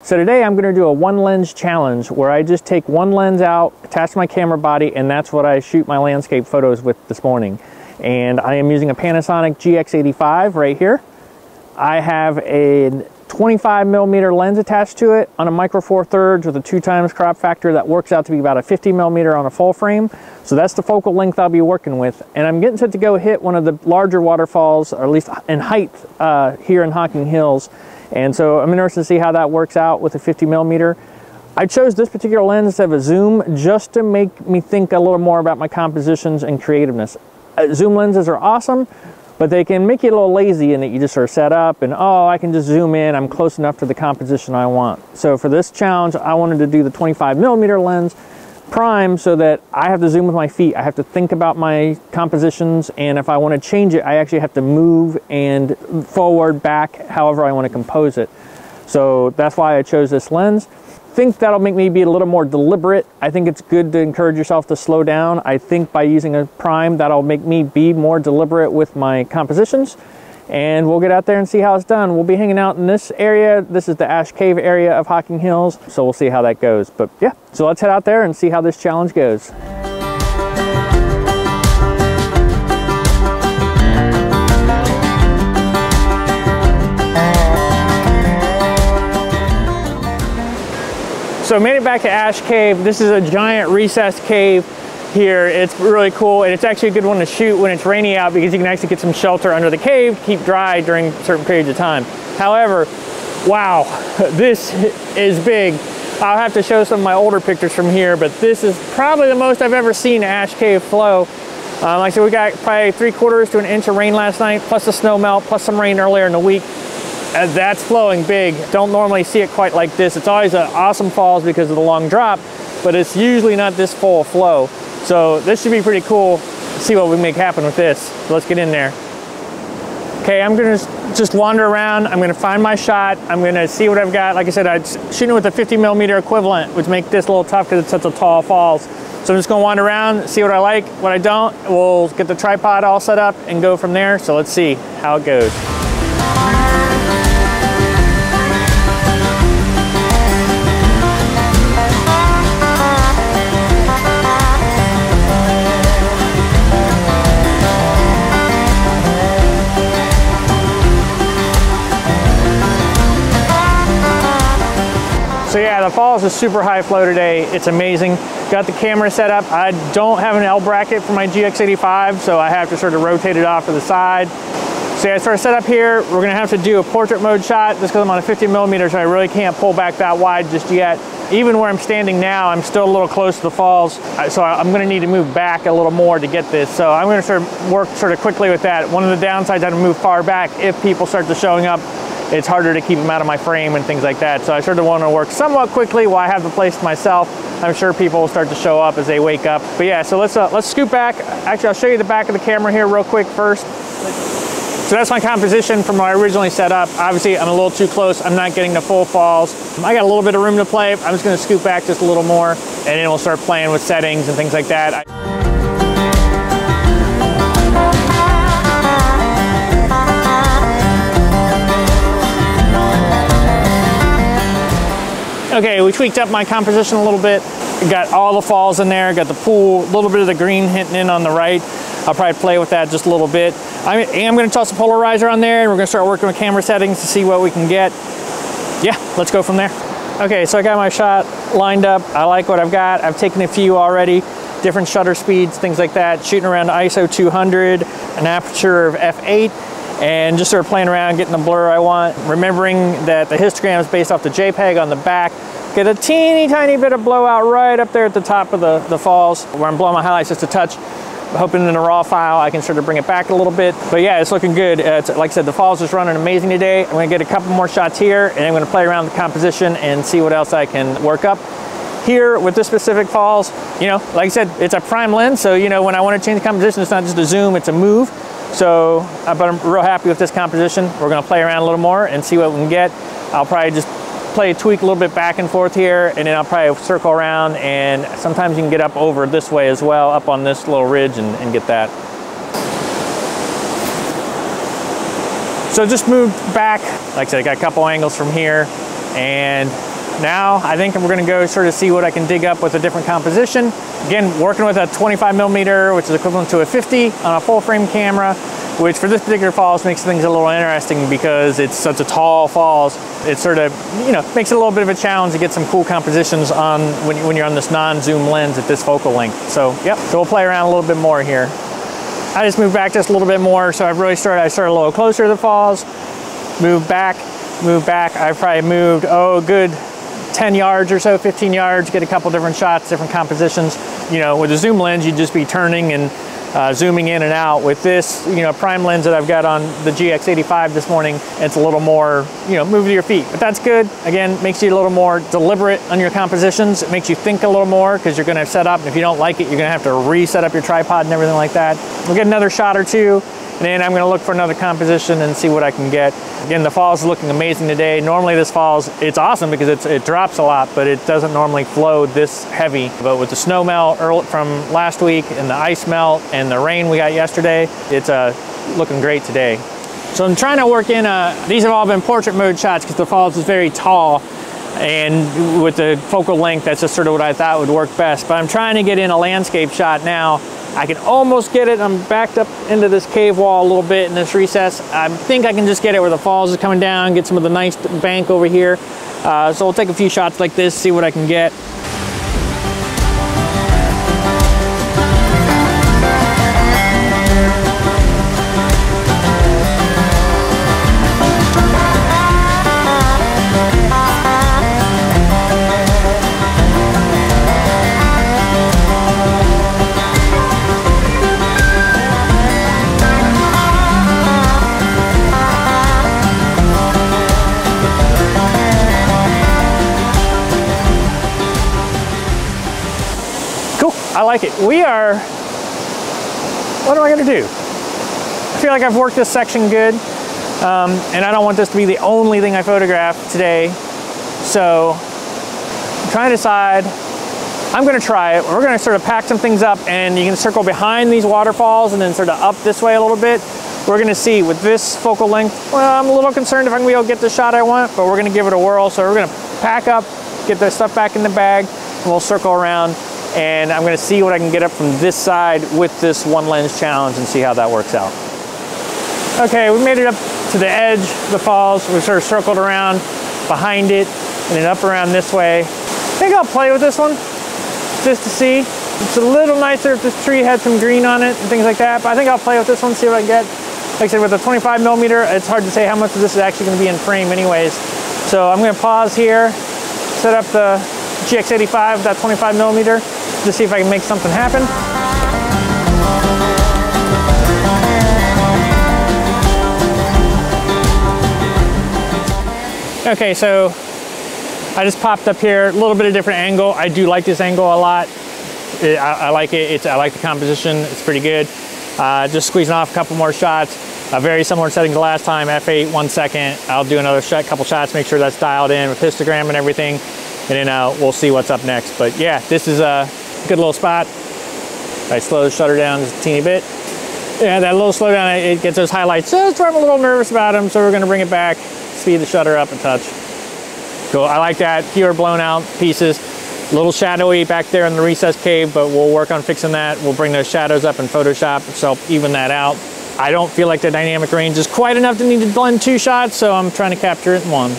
So today I'm going to do a one lens challenge where I just take one lens out, attach my camera body, and that's what I shoot my landscape photos with this morning. And I am using a Panasonic GX85 right here. I have a 25mm lens attached to it on a micro four thirds with a 2x crop factor that works out to be about a 50mm on a full frame. So that's the focal length I'll be working with. And I'm getting set to go hit one of the larger waterfalls, or at least in height here in Hocking Hills. And so I'm interested to see how that works out with a 50mm. I chose this particular lens to have a zoom just to make me think a little more about my compositions and creativeness. Zoom lenses are awesome, but they can make you a little lazy in that you just sort of set up and, oh, I can just zoom in, I'm close enough to the composition I want. So for this challenge, I wanted to do the 25mm lens prime so that I have to zoom with my feet. I have to think about my compositions, and if I want to change it, I actually have to move and forward, back, however I want to compose it. So that's why I chose this lens. I think that'll make me be a little more deliberate. I think it's good to encourage yourself to slow down. I think by using a prime, that'll make me be more deliberate with my compositions. And we'll get out there and see how it's done. We'll be hanging out in this area. This is the Ash Cave area of Hocking Hills, so we'll see how that goes. But yeah, so let's head out there and see how this challenge goes. So I made it back to Ash Cave. This is a giant recessed cave here. It's really cool, and it's actually a good one to shoot when it's rainy out because you can actually get some shelter under the cave, keep dry during certain periods of time. However, wow, this is big. I'll have to show some of my older pictures from here, but this is probably the most I've ever seen Ash Cave flow. Like I said, we got probably 3/4 to an inch of rain last night, plus a snow melt, plus some rain earlier in the week. That's flowing big. Don't normally see it quite like this. It's always an awesome falls because of the long drop, but it's usually not this full of flow. So this should be pretty cool. Let's see what we make happen with this. So let's get in there. Okay, I'm gonna just wander around. I'm gonna find my shot. I'm gonna see what I've got. Like I said, I'm shooting with a 50mm equivalent, which makes this a little tough because it's such a tall falls. So I'm just gonna wander around, see what I like, what I don't. We'll get the tripod all set up and go from there. So let's see how it goes. So yeah, the falls is super high flow today. It's amazing. Got the camera set up. I don't have an L bracket for my GX85, so I have to sort of rotate it off to the side. So yeah, I sort of set up here. We're gonna have to do a portrait mode shot just because I'm on a 50mm, so I really can't pull back that wide just yet. Even where I'm standing now, I'm still a little close to the falls, so I'm gonna need to move back a little more to get this. So I'm gonna sort of work sort of quickly with that. One of the downsides, I have to move far back. If people start to showing up, it's harder to keep them out of my frame and things like that. So I sort of want to work somewhat quickly while I have the place to myself. I'm sure people will start to show up as they wake up. But yeah, so let's scoot back. Actually, I'll show you the back of the camera here real quick first. So that's my composition from what I originally set up. Obviously, I'm a little too close. I'm not getting the full falls. I got a little bit of room to play. I'm just gonna scoot back just a little more, and then we'll start playing with settings and things like that. Okay, we tweaked up my composition a little bit. Got all the falls in there, got the pool, a little bit of the green hitting in on the right. I'll probably play with that just a little bit. I am gonna toss a polarizer on there, and we're gonna start working with camera settings to see what we can get. Yeah, let's go from there. Okay, so I got my shot lined up. I like what I've got. I've taken a few already, different shutter speeds, things like that. Shooting around ISO 200, an aperture of f8, and just sort of playing around, getting the blur I want. Remembering that the histogram is based off the JPEG on the back. Get a teeny tiny bit of blowout right up there at the top of the falls, where I'm blowing my highlights just a touch. Hoping in the raw file I can sort of bring it back a little bit. But yeah, it's looking good. Like I said, the falls is running amazing today. I'm gonna get a couple more shots here, and I'm gonna play around with the composition and see what else I can work up. Here with this specific falls, you know, like I said, it's a prime lens, so you know, when I want to change the composition, it's not just a zoom, it's a move. So, but I'm real happy with this composition. We're gonna play around a little more and see what we can get. I'll probably just tweak a little bit back and forth here, and then I'll probably circle around, and sometimes you can get up over this way as well, up on this little ridge and get that. So just moved back. Like I said, I got a couple angles from here, and Now I think we're gonna go sort of see what I can dig up with a different composition. Again, working with a 25mm, which is equivalent to a 50 on a full frame camera, which for this particular falls makes things a little interesting because it's such a tall falls. It sort of, you know, makes it a little bit of a challenge to get some cool compositions on when you're on this non-zoom lens at this focal length. So, yep, so we'll play around a little bit more here. I just moved back just a little bit more, so I started a little closer to the falls, move back. I've probably moved, oh, good 10 yards or so, 15 yards, get a couple different shots, different compositions. You know, with a zoom lens, you'd just be turning and zooming in and out. With this, you know, prime lens that I've got on the GX85 this morning, it's a little more, you know, move to your feet. But that's good. Again, makes you a little more deliberate on your compositions. It makes you think a little more because you're going to set up, and if you don't like it, you're going to have to reset up your tripod and everything like that. We'll get another shot or two, and then I'm going to look for another composition and see what I can get. Again, the falls is looking amazing today. Normally this falls, it's awesome because it drops a lot, but it doesn't normally flow this heavy. But with the snow melt from last week and the ice melt and the rain we got yesterday, it's looking great today. So I'm trying to work in, these have all been portrait mode shots because the falls is very tall, and with the focal length, that's just sort of what I thought would work best. But I'm trying to get in a landscape shot now. I can almost get it. I'm backed up into this cave wall a little bit in this recess. I think I can just get it where the falls is coming down, get some of the nice bank over here. So we'll take a few shots like this, see what I can get. I like it. We are, what am I gonna do? I feel like I've worked this section good, and I don't want this to be the only thing I photograph today. So I'm trying to decide, I'm gonna try it. We're gonna sort of pack some things up, and you can circle behind these waterfalls and then sort of up this way a little bit. We're gonna see with this focal length, well, I'm a little concerned if I'm gonna be able to get the shot I want, but we're gonna give it a whirl. So we're gonna pack up, get the stuff back in the bag, and we'll circle around. And I'm gonna see what I can get up from this side with this one lens challenge and see how that works out. Okay, we made it up to the edge of the falls. We sort of circled around behind it and then up around this way. I think I'll play with this one just to see. It's a little nicer if this tree had some green on it and things like that, but I think I'll play with this one, see what I get. Like I said, with a 25mm, it's hard to say how much of this is actually gonna be in frame anyways. So I'm gonna pause here, set up the GX85 with that 25mm, to see if I can make something happen. Okay, so I just popped up here, a little bit of different angle. I do like this angle a lot. I like it. I like the composition. It's pretty good. Just squeezing off a couple more shots. A very similar setting to last time, f8, 1 second. I'll do another couple shots, make sure that's dialed in with histogram and everything, and then we'll see what's up next. But yeah, this is a good little spot. I slow the shutter down just a teeny bit. Yeah, that little slowdown, it gets those highlights just where I'm a little nervous about them, so we're gonna bring it back, speed the shutter up a touch. Cool, I like that. Fewer blown out pieces. A little shadowy back there in the recess cave, but we'll work on fixing that. We'll bring those shadows up in Photoshop to help even that out. I don't feel like the dynamic range is quite enough to need to blend 2 shots, so I'm trying to capture it in 1.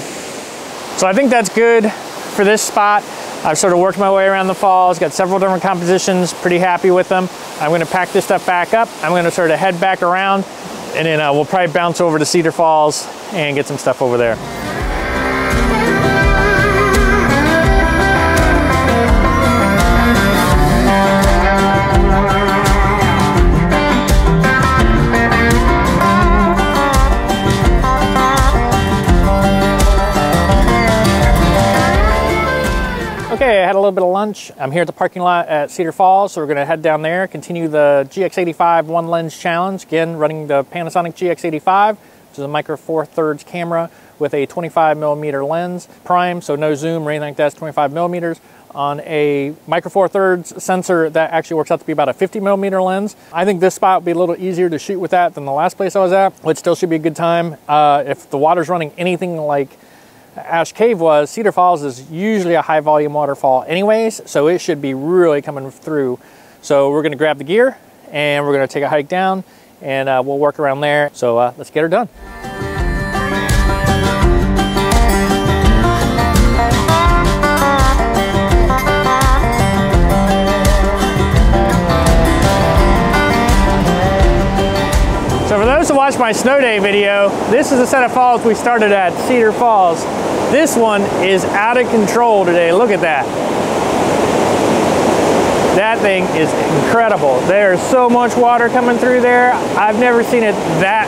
So I think that's good for this spot. I've sort of worked my way around the falls, got several different compositions, pretty happy with them. I'm gonna pack this stuff back up. I'm gonna sort of head back around, and then we'll probably bounce over to Cedar Falls and get some stuff over there. Okay, I had a little bit of lunch. I'm here at the parking lot at Cedar Falls, so we're gonna head down there, continue the GX85 one lens challenge. Again, running the Panasonic GX85, which is a micro 4/3 camera with a 25mm lens. Prime, so no zoom or anything like that, it's 25mm on a micro 4/3 sensor that actually works out to be about a 50mm lens. I think this spot would be a little easier to shoot with that than the last place I was at, which still should be a good time. If the water's running anything like Ash Cave was, Cedar Falls is usually a high volume waterfall anyways, so it should be really coming through. So we're gonna grab the gear and we're gonna take a hike down and we'll work around there. So let's get her done. So for those who watched my snow day video, this is a set of falls we started at, Cedar Falls. This one is out of control today. Look at that. That thing is incredible. There's so much water coming through there. I've never seen it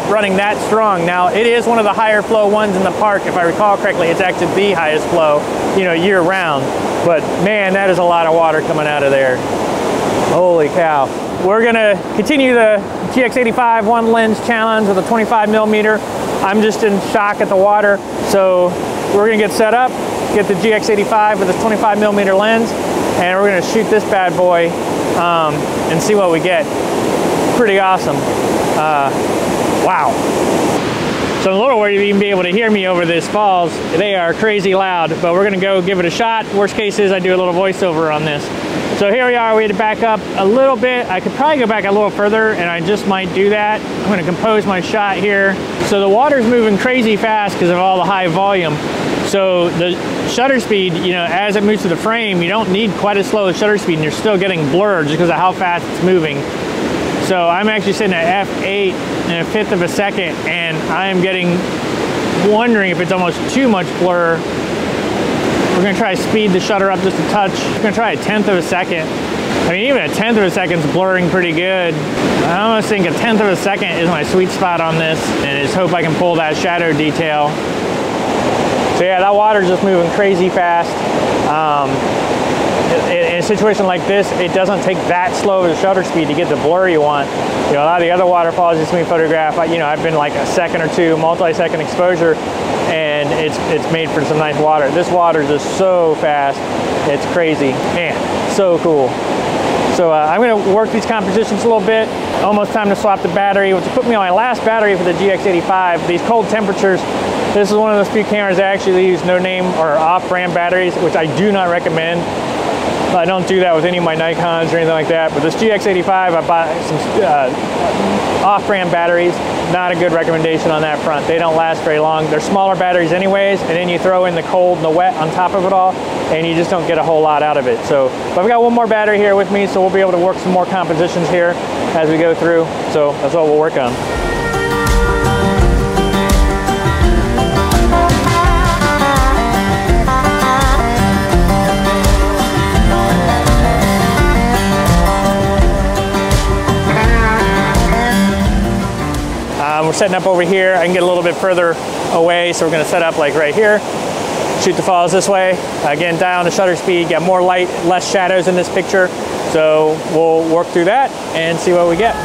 running that strong. Now, it is one of the higher flow ones in the park. If I recall correctly, it's actually the highest flow, you know, year round. But man, that is a lot of water coming out of there. Holy cow. We're gonna continue the GX85 one lens challenge with a 25mm. I'm just in shock at the water. So we're gonna get set up, get the GX85 with this 25mm lens, and we're gonna shoot this bad boy and see what we get. Pretty awesome. Wow. So I'm a little worried you'll even be able to hear me over this falls. They are crazy loud, but we're gonna go give it a shot. Worst case is I do a little voiceover on this. So here we are, we had to back up a little bit. I could probably go back a little further and I just might do that. I'm gonna compose my shot here. So the water's moving crazy fast because of all the high volume. So the shutter speed, you know, as it moves to the frame, you don't need quite as slow a shutter speed and you're still getting blurred just because of how fast it's moving. So I'm actually sitting at f8 in a fifth of a second and I'm wondering if it's almost too much blur. We're gonna try to speed the shutter up just a touch. We're gonna try a 1/10 of a second. I mean, even a 1/10 of a second's blurring pretty good. I almost think a 1/10 of a second is my sweet spot on this, and I just hope I can pull that shadow detail. So yeah, that water's just moving crazy fast. In a situation like this, it doesn't take that slow of a shutter speed to get the blur you want. You know, a lot of the other waterfalls you see me photograph, you know, I've been like a second or two, multi-second exposure, and it's made for some nice water. This water is just so fast, it's crazy. Man, so cool. So I'm gonna work these compositions a little bit. Almost time to swap the battery, which put me on my last battery for the GX85. These cold temperatures, this is one of those few cameras that actually use no name or off-brand batteries, which I do not recommend. I don't do that with any of my Nikons or anything like that, but this GX85, I bought some off-brand batteries. Not a good recommendation on that front. They don't last very long. They're smaller batteries anyways, and then you throw in the cold and the wet on top of it all, and you just don't get a whole lot out of it. So, but I've got one more battery here with me, so we'll be able to work some more compositions here as we go through. So that's what we'll work on. We're setting up over here. I can get a little bit further away, so we're going to set up like right here. Shoot the falls this way. Again, down the shutter speed, get more light, less shadows in this picture. So we'll work through that and see what we get.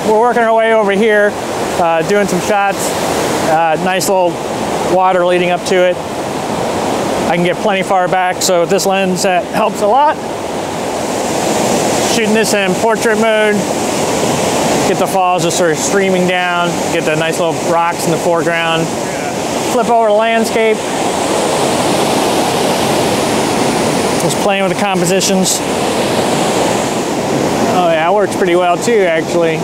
Working our way over here, doing some shots, nice little water leading up to it. I can get plenty far back, so with this lens that helps a lot. Shooting this in portrait mode, get the falls just sort of streaming down, get the nice little rocks in the foreground. Flip over to landscape. Just playing with the compositions. Oh yeah, it works pretty well too, actually.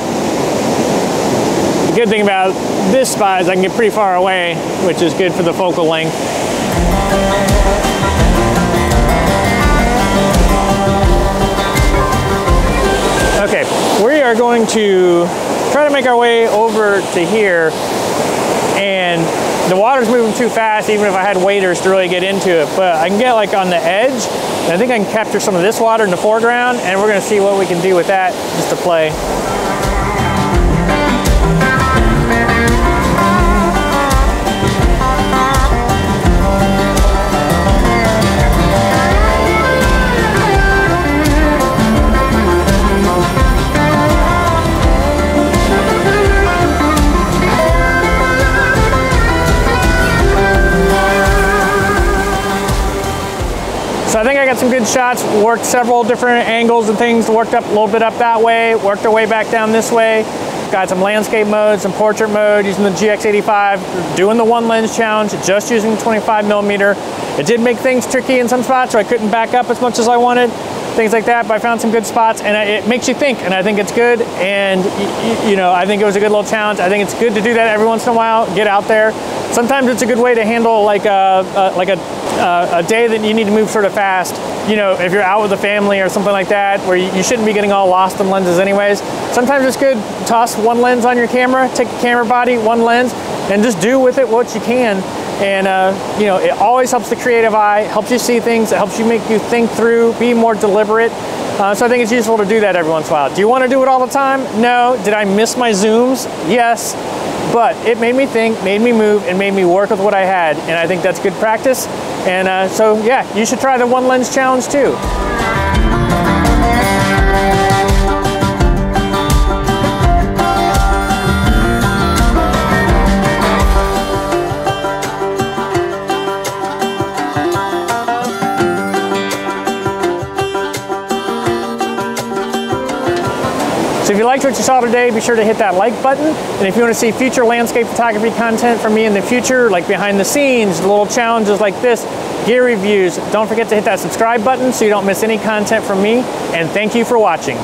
The good thing about this spot is I can get pretty far away, which is good for the focal length. Okay, we are going to try to make our way over to here, and the water's moving too fast even if I had waders to really get into it, but I can get like on the edge, and I think I can capture some of this water in the foreground, and we're gonna see what we can do with that just to play. got some good shots, worked several different angles and things, worked up a little bit up that way, worked our way back down this way. Got some landscape mode, some portrait mode, using the GX85, doing the one lens challenge, just using 25mm. It did make things tricky in some spots, so I couldn't back up as much as I wanted, things like that, but I found some good spots, and it makes you think, and I think it's good, and you know, I think it was a good little challenge. I think it's good to do that every once in a while, get out there. Sometimes it's a good way to handle like a day that you need to move sort of fast. You know, if you're out with a family or something like that, where you shouldn't be getting all lost in lenses anyways, sometimes it's good, toss one lens on your camera, take the camera body, one lens, and just do with it what you can. And you know, it always helps the creative eye, helps you see things, it helps you make you think through, be more deliberate. So I think it's useful to do that every once in a while. Do you want to do it all the time? No. Did I miss my zooms? Yes. But it made me think, made me move, and made me work with what I had. And I think that's good practice. And so yeah, you should try the one lens challenge too. So if you liked what you saw today, be sure to hit that like button. And if you want to see future landscape photography content from me in the future, like behind the scenes, little challenges like this, gear reviews, don't forget to hit that subscribe button so you don't miss any content from me. And thank you for watching.